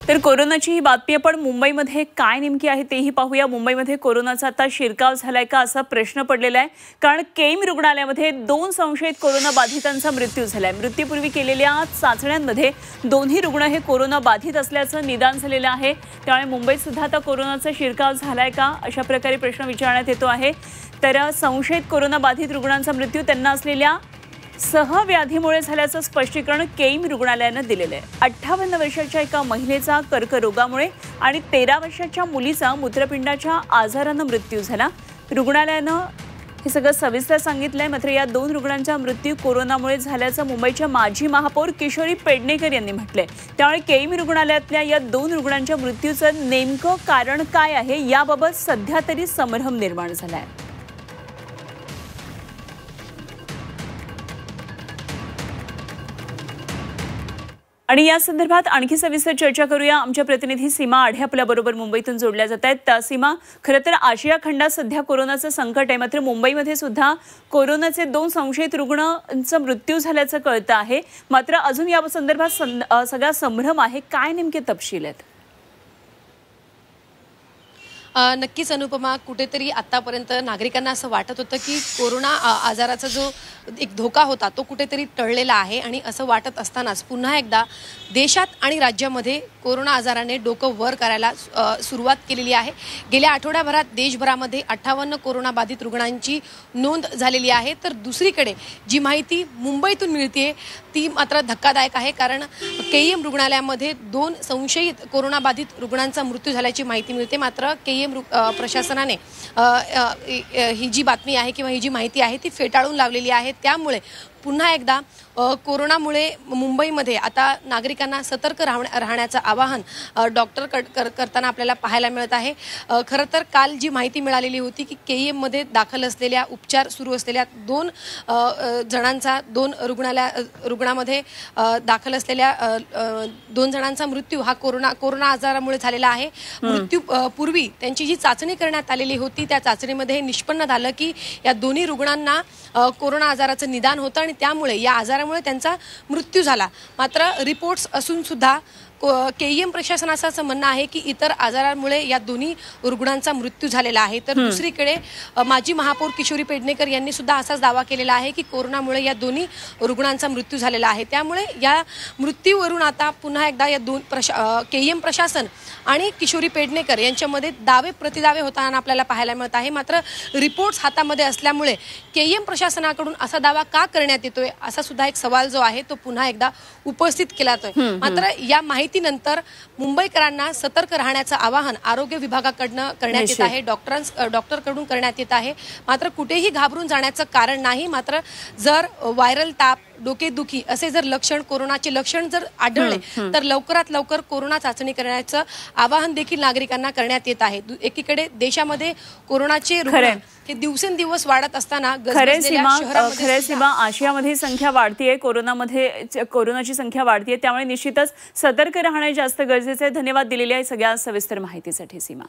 तर कोरोनाची ही बातमी आपण मुंबईमध्ये काय नेमकी आहे तेही पाहूया। मुंबईमध्ये कोरोनाचा आता शिरकाव झालाय का असा प्रश्न पडलेला आहे, कारण केम रुग्णालयामध्ये 2 संशयित कोरोना बाधितांचा मृत्यू झालाय। मृत्यूपूर्वी केलेल्या चाचण्यांमध्ये दोन्ही रुग्ण हे कोरोना बाधित असल्याचं निदान झालेलं आहे। त्यामुळे मुंबईत सुद्धा आता कोरोनाचा शिरकाव झालाय का अशा प्रकारे प्रश्न विचारण्यात येतो आहे। तर संशयित कोरोना बाधित रुग्णांचा मृत्यू त्यांना असलेल्या सहव्याधीमुळे झाल्याचं स्पष्टीकरण केम रुग्णालयानं दिलेलं आहे। 58 वर्षाच्या एका महिलेचा कर्करोगामुळे आणि 13 वर्षाच्या मुलीचा मूत्रपिंडाच्या आजारानं मृत्यू झाला। रुग्णालयानं हे सगळं सविस्तर सांगितलंय। मात्र या 2 रुग्णांचा मृत्यू कोरोनामुळे झाल्याचं मुंबईच्या माजी महापौर किशोरी पेडणेकर यांनी म्हटलंय। त्यामुळे केम रुग्णालयातल्या या 2 रुग्णांच्या मृत्यूचं नेमकं कारण काय आहे याबाबत सध्या तरी संभ्रम निर्माण झालाय। आणि या संदर्भात आणखी सविस्तर चर्चा करूया। आमच्या प्रतिनिधी सीमा आढे आपल्या बरोबर मुंबईतून जोडल्या जात आहेत। सीमा, खरं तर आशिया खंडात सध्या कोरोनाचं संकट आहे, मात्र मुंबईमध्ये सुद्धा कोरोनाचे 2 संशयित रुग्णांचा मृत्यू झाल्याचं कळतं आहे। मात्र अजून या संदर्भात सगळा संभ्रम आहे, काय नेमके तपशील आहेत? नक्कीच अनुपमा, कुठेतरी आतापर्यंत नागरिकांना असं वाटत होतं की कोरोना आजाराचा जो एक धोका होता तो कुठेतरी टळलेला आहे। आणि असं वाटत असतानाच पुन्हा एकदा देशात आणि राज्यामध्ये कोरोना आजाराने डोकं वर करायला सुरुवात केलेली आहे। गेल्या आठवड्याभरात देशभरामध्ये 58 कोरोना बाधित रुग्णांची नोंद झालेली आहे। तर दुसरीकडे जी माहिती मुंबईतून मिळते ती मात्र धक्कादायक आहे, कारण केईएम रुग्णालयामध्ये 2 संशयित कोरोना बाधित रुग्णांचा मृत्यू झाल्याची माहिती मिळते। मात्र केईएम प्रशासनाने ही जी बातमी आहे किंवा ही जी माहिती आहे ती फेटाळून लावलेली आहे। त्यामुळे पुन्हा एकदा कोरोनामुळे मुंबईमध्ये आता नागरिकांना सतर्क राहण्याचं आवाहन डॉक्टर करताना आपल्याला पाहायला मिळत आहे। खरं तर काल जी माहिती मिळालेली होती की केईएममध्ये दाखल असलेल्या उपचार सुरू असलेल्या 2 जणांचा 2 रुग्णामध्ये दाखल असलेल्या 2 जणांचा मृत्यू हा कोरोना आजारामुळे झालेला आहे। मृत्यू पूर्वी त्यांची जी चाचणी करण्यात आलेली होती त्या चाचणीमध्ये निष्पन्न झालं की या दोन्ही रुग्णांना कोरोना आजाराचं निदान होतं आणि त्यामुळे या आजारामुळे त्यांचा मृत्यू झाला। मात्र रिपोर्ट्स असून सुद्धा केईएम प्रशासनाचं असं म्हणणं आहे की इतर आजारांमुळे या दोन्ही रुग्णांचा मृत्यू झालेला आहे। तर दुसरीकडे माजी महापौर किशोरी पेडणेकर यांनी सुद्धा असाच दावा केलेला आहे की कोरोनामुळे या दोन्ही रुग्णांचा मृत्यू झालेला आहे। त्यामुळे या मृत्यूवरून आता पुन्हा एकदा या केईएम प्रशासन आणि किशोरी पेडणेकर यांच्यामध्ये दावे प्रतिदावे होताना आपल्याला पाहायला मिळत आहे। मात्र रिपोर्ट्स हातामध्ये असल्यामुळे केईएम प्रशासनाकडून असा दावा का करण्यात येतोय असा सुद्धा एक सवाल जो आहे तो पुन्हा एकदा उपस्थित केला जातोय। मात्र या माहितीनंतर मुंबईकरांना सतर्क राहण्याचं आवाहन आरोग्य विभागाकडून करण्यात येत आहे, डॉक्टरकडून करण्यात येत आहे। मात्र कुठेही घाबरून जाण्याचं कारण नाही। मात्र जर व्हायरल ताप, डोकेदुखी असे जर लक्षण, कोरोनाचे लक्षण जर आढळले तर लवकरात लवकर कोरोना चाचणी करण्याचं आवाहन देखील नागरिकांना करण्यात येत आहे। एकीकडे देशामध्ये कोरोनाचे रुग्ण हे दिवसेंदिवस वाढत असताना खरे सीमा आशियामध्ये संख्या वाढतीये, कोरोनाची संख्या वाढतीये, त्यामुळे निश्चितच सतर्क राहणे जास्त गरजेचे आहे। धन्यवाद दिलेल्या सगळ्या सविस्तर माहितीसाठी सीमा।